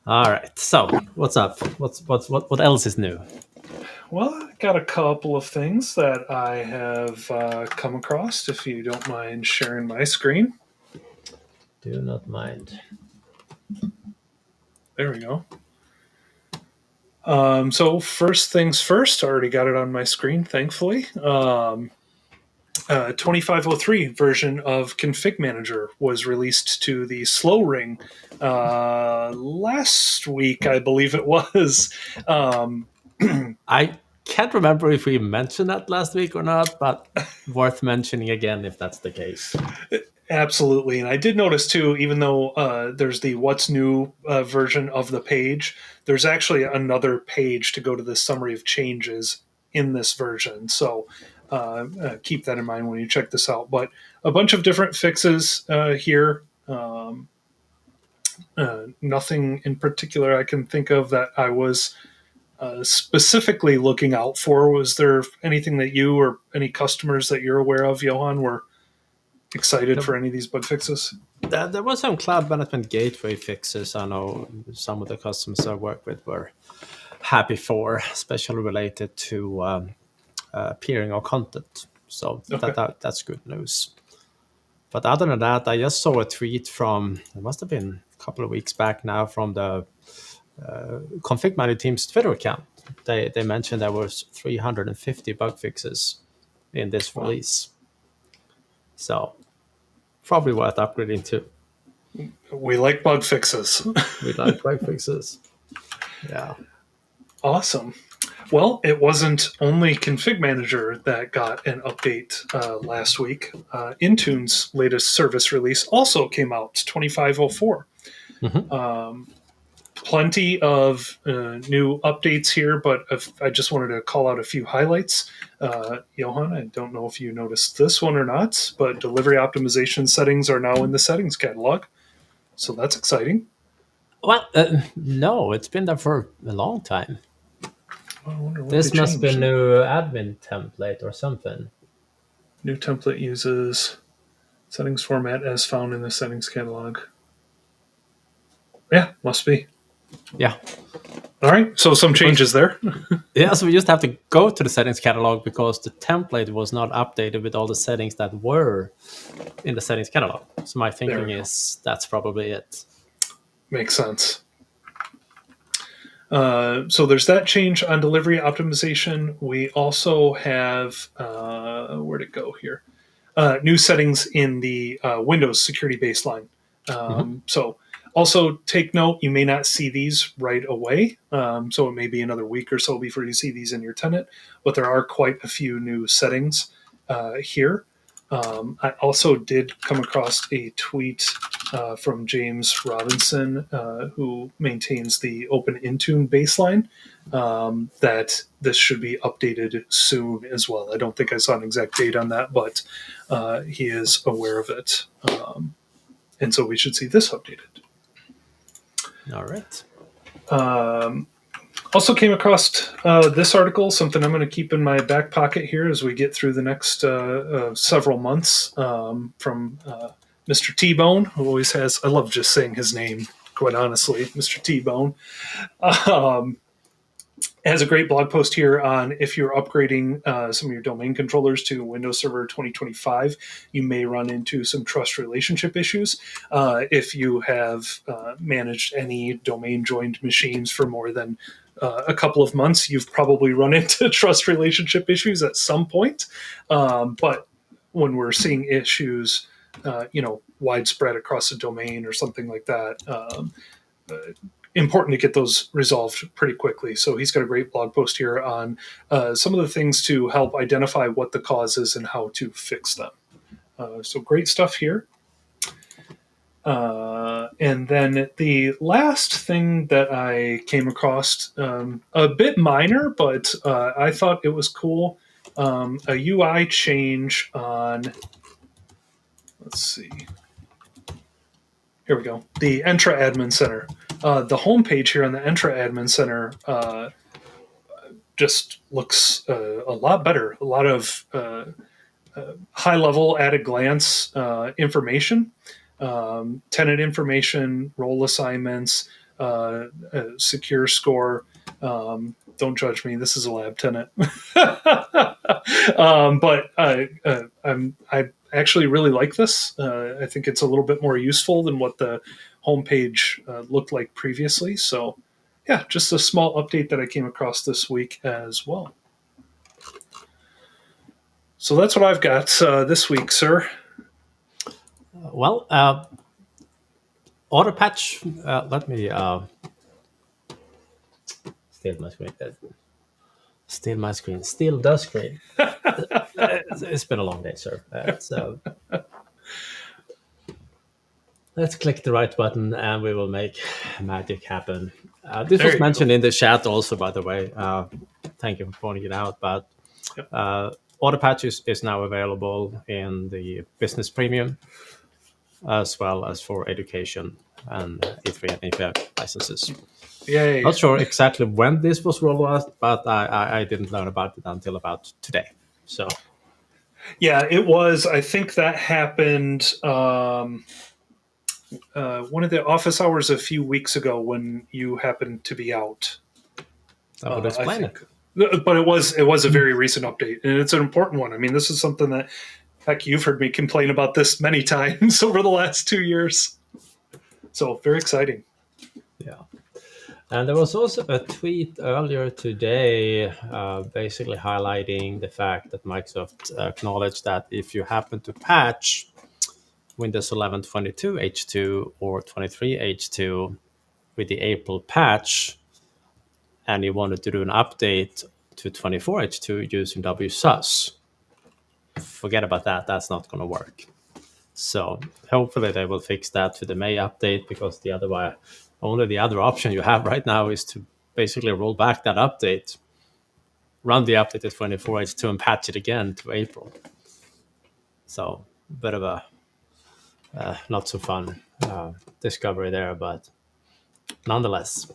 All right. So, what's up? What else is new? Well, I got a couple of things that I have come across. If you don't mind sharing my screen, Do not mind. there we go. So first things first, I already got it on my screen, thankfully. 2503 version of ConfigMgr was released to the slow ring last week, I believe it was. Um, I can't remember if we mentioned that last week or not, but worth mentioning again if that's the case. Absolutely. And I did notice too, even though there's the what's new version of the page, there's actually another page to go to the summary of changes in this version. So keep that in mind when you check this out. But a bunch of different fixes here. Nothing in particular I can think of that I was specifically looking out for. Was there anything that you or any customers that you're aware of, Johan, were excited There, for any of these bug fixes? there was some cloud management gateway fixes. I know some of the customers I work with were happy for, especially related to peering or content. So Okay. that's good news. But other than that, I just saw a tweet from, it must have been a couple of weeks back now, from the ConfigMgr team's Twitter account. They mentioned there was 350 bug fixes in this Wow. release. So probably worth upgrading to. We like bug fixes. We like bug fixes. Yeah. Awesome. Well, it wasn't only ConfigMgr that got an update last week. Intune's latest service release also came out, 2504. Mhm. Plenty of new updates here, but I just wanted to call out a few highlights. Johan, I don't know if you noticed this one or not, but delivery optimization settings are now in the settings catalog. So that's exciting. Well, no, it's been there for a long time. I wonder what they This must be a changed. new admin template or something. New template uses settings format as found in the settings catalog. Yeah, must be. Yeah. All right, so some Because changes there. yeah, so we just have to go to the settings catalog because the template was not updated with all the settings that were in the settings catalog. So my There thinking we go. is that's probably it. Makes sense. So there's that change on delivery optimization. We also have, where'd it go here? New settings in the Windows security baseline. Mhm. So also take note, you may not see these right away. So it may be another week or so before you see these in your tenant, but there are quite a few new settings here. I also did come across a tweet from James Robinson, who maintains the OpenIntuneBaseline, that this should be updated soon as well. I don't think I saw an exact date on that, but he is aware of it. And so we should see this updated. All right. Also came across this article, something I'm going to keep in my back pocket here as we get through the next several months, from Mr. T-Bone, who always has, I love just saying his name, quite honestly, Mr. T-Bone. Um, has a great blog post here on if you're upgrading some of your domain controllers to Windows Server 2025, you may run into some trust relationship issues. If you have managed any domain joined machines for more than a couple of months, you've probably run into trust relationship issues at some point. But when we're seeing issues, widespread across a domain or something like that, important to get those resolved pretty quickly. So he's got a great blog post here on some of the things to help identify what the cause is and how to fix them. So great stuff here. And then the last thing that I came across, a bit minor, but I thought it was cool. A UI change on, let's see, here we go, the Entra Admin Center. The homepage here on the Entra Admin Center just looks a lot better. A lot of high level, at a glance information, tenant information, role assignments, secure score. Don't judge me. This is a lab tenant. But I actually really like this. I think it's a little bit more useful than what the homepage looked like previously. So, yeah, just a small update that I came across this week as well. So that's what I've got this week, sir. Well, Autopatch. Let me steal my screen. Steal my screen. Steal the screen. It's been a long day, sir. So let's click the right button and we will make magic happen. This There was you mentioned go. in the chat also, by the way. Thank you for pointing it out. But Yep. Autopatch is now available in the business premium as well as for education and E3 and API licenses. Yay. Not sure exactly when this was rolled out, but I didn't learn about it until about today. So Yeah, it was. I think that happened one of the office hours a few weeks ago when you happened to be out. that would I explain think, it. but it was a very recent update, and it's an important one. I mean, this is something that, heck, you've heard me complain about this many times over the last 2 years. So very exciting. Yeah. And there was also a tweet earlier today basically highlighting the fact that Microsoft acknowledged that if you happen to patch Windows 11 22 H2 or 23 H2 with the April patch and you wanted to do an update to 24 H2 using WSUS, forget about that. That's not going to work. So hopefully they will fix that to the May update, because only the other option you have right now is to basically roll back that update, run the update at 24H2 and patch it again to April. So a bit of a not so fun discovery there, but nonetheless.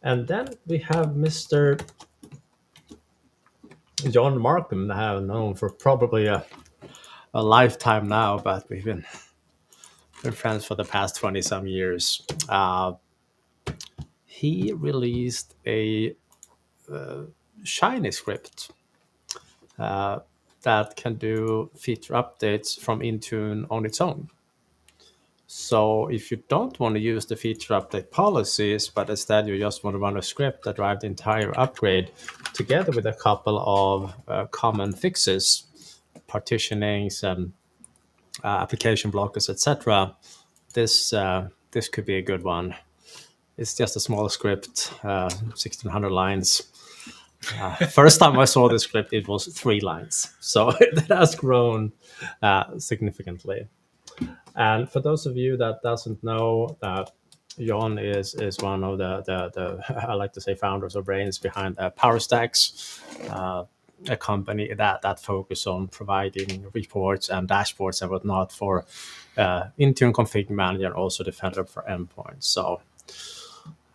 And then we have Mr. John Marcum, I have known for probably a lifetime now, but we've been friends for the past 20 some years. He released a Shiny script that can do feature updates from Intune on its own. So if you don't want to use the feature update policies, but instead you just want to run a script that drives the entire upgrade together with a couple of common fixes, partitionings and application blockers, etc., this could be a good one. It's just a small script, 1,600 lines. First time I saw the script, it was 3 lines. So it has grown significantly. And for those of you that doesn't know, Johan is one of the I like to say founders or brains behind PowerStacks, a company that focus on providing reports and dashboards and whatnot for Intune ConfigMgr and also Defender for Endpoint. So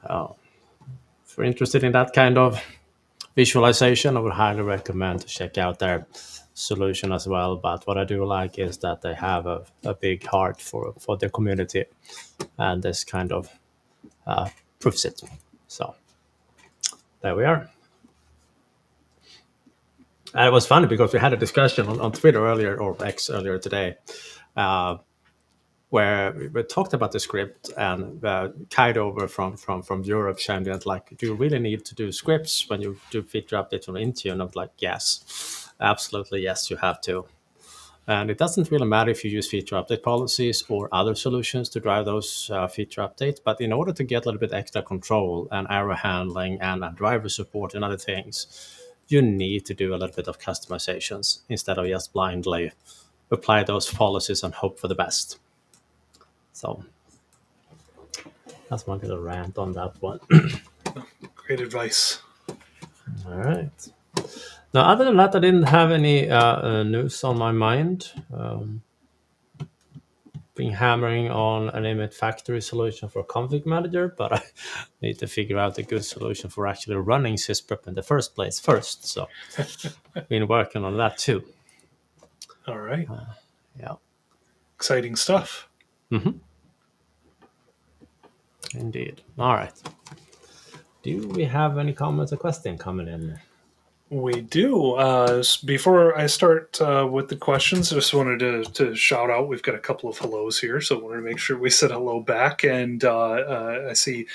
if you're interested in that kind of visualization, I would highly recommend to check out their solution as well. But what I do like is that they have a big heart for the community, and this kind of proves it. So there we are. And it was funny because we had a discussion on Twitter earlier, or X earlier today, where we talked about the script, and Kite over from Europe chimed in like, do you really need to do scripts when you do feature updates on Intune? And I was like, yes, absolutely, yes, you have to. And it doesn't really matter if you use feature update policies or other solutions to drive those feature updates. But in order to get a little bit extra control and error handling and driver support and other things, you need to do a little bit of customizations instead of just blindly apply those policies and hope for the best. So that's my little rant on that one. Great advice. All right. Now, other than that, I didn't have any news on my mind. Been hammering on an Emmet factory solution for ConfigMgr, but I need to figure out a good solution for actually running sysprep in the first place first. So been working on that too. All right. Yeah. Exciting stuff. Mm-hmm. Indeed. All right. Do we have any comments or questions coming in? We do. Before I start with the questions, I just wanted to shout out. We've got a couple of hellos here, so I wanted to make sure we said hello back. And I see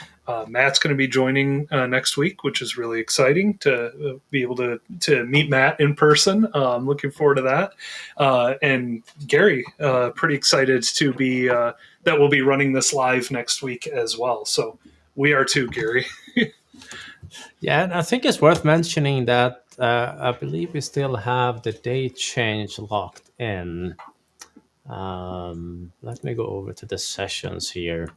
Matt's going to be joining next week, which is really exciting to be able to meet Matt in person. I'm looking forward to that. And Gary, pretty excited to be that we'll be running this live next week as well. So we are too, Gary. Yeah, and I think it's worth mentioning that I believe we still have the date change locked in. Let me go over to the sessions here.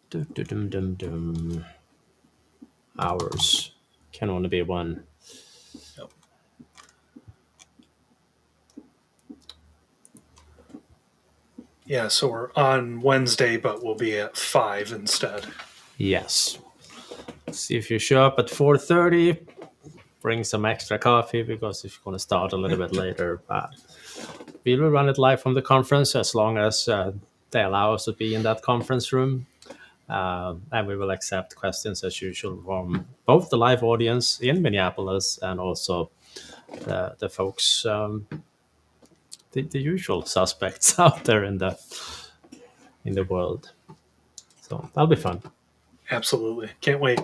Dum. Hours can only be one. Yep. Yeah, so we're on Wednesday, but we'll be at 5 instead. Yes. See if you show up at 4:30. Bring some extra coffee because if you're going to start a little bit later, we will run it live from the conference as long as they allow us to be in that conference room. And we will accept questions as usual from both the live audience in Minneapolis and also the folks, the usual suspects out there in the world. So that'll be fun. Absolutely. Can't wait.